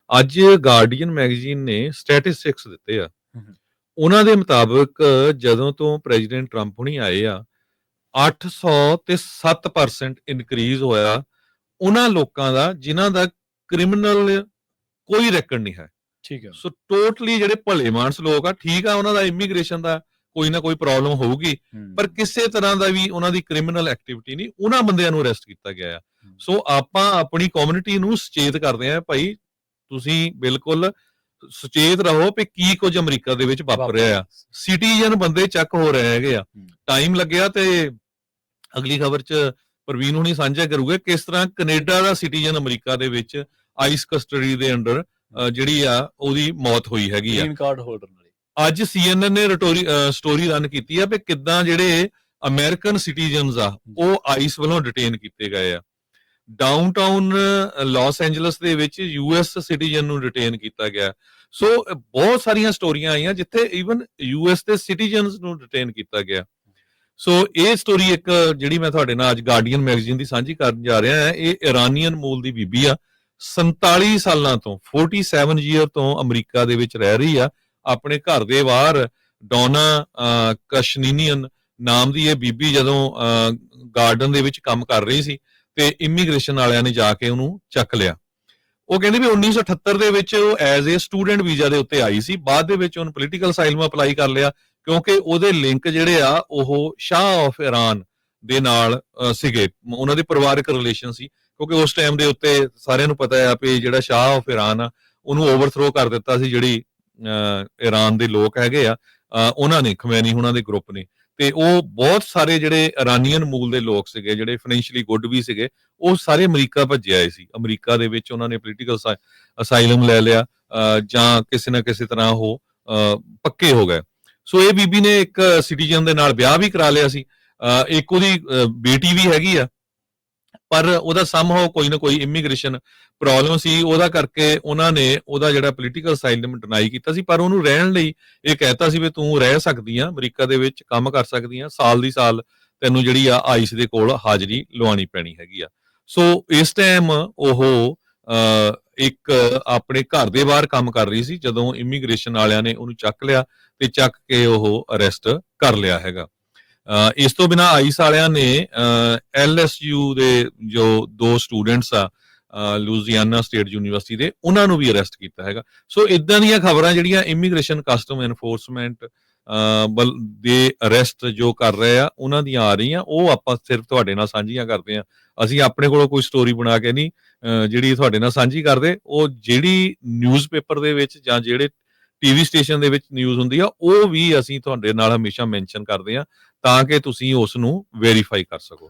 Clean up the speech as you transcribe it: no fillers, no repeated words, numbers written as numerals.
ਅੱਜ guardian magazine ਨੇ statistics ਦਿੱਤੇ ਆ। ਹੂੰ, ਹੂੰ। ਉਹਨਾਂ ਦੇ ਮੁਤਾਬਕ ਜਦੋਂ ਤੋਂ ਪ੍ਰੈਜ਼ੀਡੈਂਟ ਟਰੰਪ ਹੁਣੀ ਆਏ ਆ, 807% ਇਨਕਰੀਜ਼ ਹੋਇਆ ਉਹਨਾਂ ਲੋਕਾਂ ਦਾ ਜਿਨ੍ਹਾਂ ਦਾ ਕ੍ਰਿਮੀਨਲ ਕੋਈ ਰੈਕਡ ਨਹੀਂ ਹੈ। ਠੀਕ ਹੈ। ਸੋ ਟੋਟਲੀ ਜਿਹੜੇ ਭਲੇ ਮਾਨਸ ਲੋਕ ਆ, ਠੀਕ ਆ, ਉਹਨਾਂ ਦਾ ਇਮੀਗ੍ਰੇਸ਼ਨ ਦਾ ਕੋਈ ਨਾ ਕੋਈ ਪ੍ਰੋਬਲਮ ਹੋਊਗੀ, ਪਰ ਕਿਸੇ ਤਰ੍ਹਾਂ ਦਾ ਵੀ ਉਹਨਾਂ ਦੀ ਕ੍ਰਿਮੀਨਲ ਐਕਟੀਵਿਟੀ ਨਹੀਂ, ਉਹਨਾਂ ਬੰਦਿਆਂ ਨੂੰ ਅਰੈਸਟ ਕੀਤਾ ਗਿਆ ਆ। ਸੋ ਆਪਾਂ ਆਪਣੀ ਕਮਿਊਨਿਟੀ ਨੂੰ ਸੁਚੇਤ ਕਰਦੇ ਆ, ਭਾਈ ਤੁਸੀਂ ਬਿਲਕੁਲ ਸੁਚੇਤ ਰਹੋ ਕਿ ਕੀ ਕੁਝ ਅਮਰੀਕਾ ਦੇ ਵਿੱਚ ਵਾਪਰ ਰਿਹਾ ਆ। ਸਿਟੀਜ਼ਨ ਬੰਦੇ ਚੱਕ ਹੋ ਰਹੇ ਹੈਗੇ ਆ। ਟਾਈਮ ਲੱਗਿਆ ਤੇ ਅਗਲੀ ਖਬਰ 'ਚ ਪ੍ਰਵੀਨ ਹੁਣੀ ਸਾਂਝਾ ਕਰੂਗੇ ਕਿਸ ਤਰ੍ਹਾਂ ਕੈਨੇਡਾ ਦਾ ਸਿਟੀਜ਼ਨ ਅਮਰੀਕਾ ਦੇ ਵਿੱਚ ਆਈਸ ਕਸਟਡੀ ਦੇ ਅੰਡਰ ਜਿਹੜੀ ਆ ਉਹਦੀ ਮੌਤ ਹੋਈ ਹੈਗੀ ਆ। ਗ੍ਰੀਨ ਕਾਰਡ ਹੋਲਡਰ ਨਾਲ ਅੱਜ CNN ਨੇ ਸਟੋਰੀ ਰਨ ਕੀਤੀ ਆ ਵੀ ਕਿੱਦਾਂ ਜਿਹੜੇ ਅਮਰੀਕਨ ਸਿਟੀਜ਼ਨਸ ਆ ਉਹ ਆਈਸ ਵੱਲੋਂ ਡਿਟੇਨ ਕੀਤੇ ਗਏ ਆ। ਡਾਊਨਟਾਊਨ ਲਾਸ ਐਂਜਲਸ ਦੇ ਵਿੱਚ US ਸਿਟੀਜ਼ਨ ਨੂੰ ਡਿਟੇਨ ਕੀਤਾ ਗਿਆ। ਸੋ ਬਹੁਤ ਸਾਰੀਆਂ ਸਟੋਰੀਆਂ ਆਈਆਂ ਜਿੱਥੇ ਈਵਨ US ਦੇ ਸਿਟੀਜ਼ਨਸ ਨੂੰ ਡਿਟੇਨ ਕੀਤਾ ਗਿਆ। ਸੋ ਇਹ ਸਟੋਰੀ ਇੱਕ ਜਿਹੜੀ ਮੈਂ ਤੁਹਾਡੇ ਨਾਲ ਅੱਜ ਗਾਰਡੀਅਨ ਮੈਗਜ਼ੀਨ ਦੀ ਸਾਂਝੀ ਕਰਨ ਜਾ ਰਿਹਾ ਹਾਂ, ਇਹ ਇਰਾਨੀਅਨ ਮੂਲ ਦੀ ਬੀਬੀ ਆ। 47 ਸਾਲਾਂ ਤੋਂ 47 ਈਅਰ ਤੋਂ ਅਮਰੀਕਾ ਦੇ ਵਿੱਚ ਰਹਿ ਰਹੀ ਆ। ਆਪਣੇ ਘਰ ਦੇ ਬਾਹਰ ਡੋਨਾ ਕਸ਼ਨੀਨੀਅਨ ਨਾਮ ਦੀ ਇਹ ਬੀਬੀ ਜਦੋਂ ਗਾਰਡਨ ਦੇ ਵਿੱਚ ਕੰਮ ਕਰ ਰਹੀ ਸੀ ਤੇ ਇਮੀਗ੍ਰੇਸ਼ਨ ਵਾਲਿਆਂ ਨੇ ਜਾ ਕੇ ਉਹਨੂੰ ਚੱਕ ਲਿਆ। ਉਹ ਕਹਿੰਦੇ ਵੀ 1978 ਦੇ ਵਿੱਚ ਉਹ ਐਜ਼ ਏ ਸਟੂਡੈਂਟ ਵੀਜ਼ਾ ਦੇ ਉੱਤੇ ਆਈ ਸੀ। ਬਾਅਦ ਦੇ ਵਿੱਚ ਉਹਨੂੰ ਪੋਲੀਟੀਕਲ ਅਸਾਈਲਮ ਅਪਲਾਈ ਕਰ ਲਿਆ ਕਿਉਂਕਿ ਉਹਦੇ ਲਿੰਕ ਜਿਹੜੇ ਆ ਉਹ ਸ਼ਾਹ ਆਫ ਇਰਾਨ ਦੇ ਨਾਲ ਸੀਗੇ, ਉਹਨਾਂ ਦੇ ਪਰਿਵਾਰਕ ਰਿਲੇਸ਼ਨ ਸੀ। ਕਿਉਂਕਿ ਉਸ ਟਾਈਮ ਦੇ ਉੱਤੇ ਸਾਰਿਆਂ ਨੂੰ ਪਤਾ ਆ ਵੀ ਜਿਹੜਾ ਸ਼ਾਹ ਆਫ ਇਰਾਨ ਆ ਉਹਨੂੰ ਓਵਰਥਰੋ ਕਰ ਦਿੱਤਾ ਸੀ ਜਿਹੜੀ ਇਰਾਨ ਦੇ ਲੋਕ ਹੈਗੇ ਆ ਉਹਨਾਂ ਨੇ, ਖਮੈਨੀ ਉਹਨਾਂ ਦੇ ਗਰੁੱਪ ਨੇ। ਤੇ ਉਹ ਬਹੁਤ ਸਾਰੇ ਜਿਹੜੇ ਇਰਾਨੀਅਨ ਮੂਲ ਦੇ ਲੋਕ ਸੀਗੇ ਜਿਹੜੇ ਫਾਈਨੈਂਸ਼ੀਅਲੀ ਗੁੱਡ ਵੀ ਸੀਗੇ, ਉਹ ਸਾਰੇ ਅਮਰੀਕਾ ਭੱਜੇ ਆਏ ਸੀ। ਅਮਰੀਕਾ ਦੇ ਵਿੱਚ ਉਹਨਾਂ ਨੇ ਪੋਲੀਟੀਕਲ ਅਸਾਈਲਮ ਲੈ ਲਿਆ ਜਾਂ ਕਿਸੇ ਨਾ ਕਿਸੇ ਤਰ੍ਹਾਂ ਉਹ ਪੱਕੇ ਹੋ ਗਏ। ਸੋ ਇਹ ਬੀਬੀ ਨੇ ਇੱਕ ਸਿਟੀਜ਼ਨ ਦੇ ਨਾਲ ਵਿਆਹ ਵੀ ਕਰਾ ਲਿਆ ਸੀ। ਇੱਕ ਉਹਦੀ ਬੇਟੀ ਵੀ ਹੈਗੀ ਆ, ਪਰ ਉਹਦਾ ਸਮਹਾਉ ਕੋਈ ਨਾ ਕੋਈ ਇਮੀਗ੍ਰੇਸ਼ਨ ਪ੍ਰੋਬਲਮ ਸੀ, ਉਹਦਾ ਕਰਕੇ ਉਹਨਾਂ ਨੇ ਉਹਦਾ ਜਿਹੜਾ ਪੋਲੀਟੀਕਲ ਅਸਾਈਲਮ ਡਿਨਾਈ ਕੀਤਾ ਸੀ। ਪਰ ਉਹਨੂੰ ਰਹਿਣ ਲਈ ਇਹ ਕਹਿਤਾ ਸੀ ਵੀ ਤੂੰ ਰਹਿ ਸਕਦੀ ਆ ਅਮਰੀਕਾ ਦੇ ਵਿੱਚ, ਕੰਮ ਕਰ ਸਕਦੀ ਆ, ਸਾਲ ਦੀ ਸਾਲ ਤੈਨੂੰ ਜਿਹੜੀ ਆ ਆਈਸ ਦੇ ਕੋਲ ਹਾਜ਼ਰੀ ਲਵਾਉਣੀ ਪੈਣੀ ਹੈਗੀ ਆ। ਸੋ ਇਸ ਟਾਈਮ ਉਹ ਇੱਕ ਆਪਣੇ ਘਰ ਦੇ ਬਾਹਰ ਕੰਮ ਕਰ ਰਹੀ ਸੀ ਜਦੋਂ ਇਮੀਗ੍ਰੇਸ਼ਨ ਵਾਲਿਆਂ ਨੇ ਉਹਨੂੰ ਚੱਕ ਲਿਆ ਤੇ ਚੱਕ ਕੇ ਉਹ ਅਰੈਸਟ ਕਰ ਲਿਆ ਹੈਗਾ। ਇਸ ਤੋਂ ਬਿਨਾਂ ਆਈਸ ਵਾਲਿਆਂ ਨੇ LSU ਦੇ ਜੋ 2 ਸਟੂਡੈਂਟਸ ਆ ਲੂਜ਼ੀਆਨਾ ਸਟੇਟ ਯੂਨੀਵਰਸਿਟੀ ਦੇ, ਉਹਨਾਂ ਨੂੰ ਵੀ ਅਰੈਸਟ ਕੀਤਾ ਹੈਗਾ। ਸੋ ਇਦਾਂ ਦੀਆਂ ਖਬਰਾਂ ਜਿਹੜੀਆਂ ਇਮੀਗ੍ਰੇਸ਼ਨ ਕਸਟਮ ਐਨਫੋਰਸਮੈਂਟ ਦੇ ਅਰੈਸਟ ਜੋ ਕਰ ਰਹੇ ਆ ਉਹਨਾਂ ਦੀਆਂ ਆ ਰਹੀਆਂ, ਉਹ ਆਪਾਂ ਸਿਰਫ ਤੁਹਾਡੇ ਨਾਲ ਸਾਂਝੀਆਂ ਕਰਦੇ ਆ। ਅਸੀਂ ਆਪਣੇ ਕੋਲੋਂ ਕੋਈ ਸਟੋਰੀ ਬਣਾ ਕੇ ਨਹੀਂ ਜਿਹੜੀ ਤੁਹਾਡੇ ਨਾਲ ਸਾਂਝੀ ਕਰਦੇ। ਉਹ ਜਿਹੜੀ ਨਿਊਜ਼ਪੇਪਰ ਦੇ ਵਿੱਚ ਜਾਂ ਜਿਹੜੇ TV ਸਟੇਸ਼ਨ ਦੇ ਵਿੱਚ ਨਿਊਜ਼ ਹੁੰਦੀ ਆ ਉਹ ਵੀ ਅਸੀਂ ਤੁਹਾਡੇ ਨਾਲ ਹਮੇਸ਼ਾ ਮੈਂਸ਼ਨ ਕਰਦੇ ਆ ਤਾਂ ਕਿ ਤੁਸੀਂ ਉਸ ਨੂੰ ਵੈਰੀਫਾਈ ਕਰ ਸਕੋ।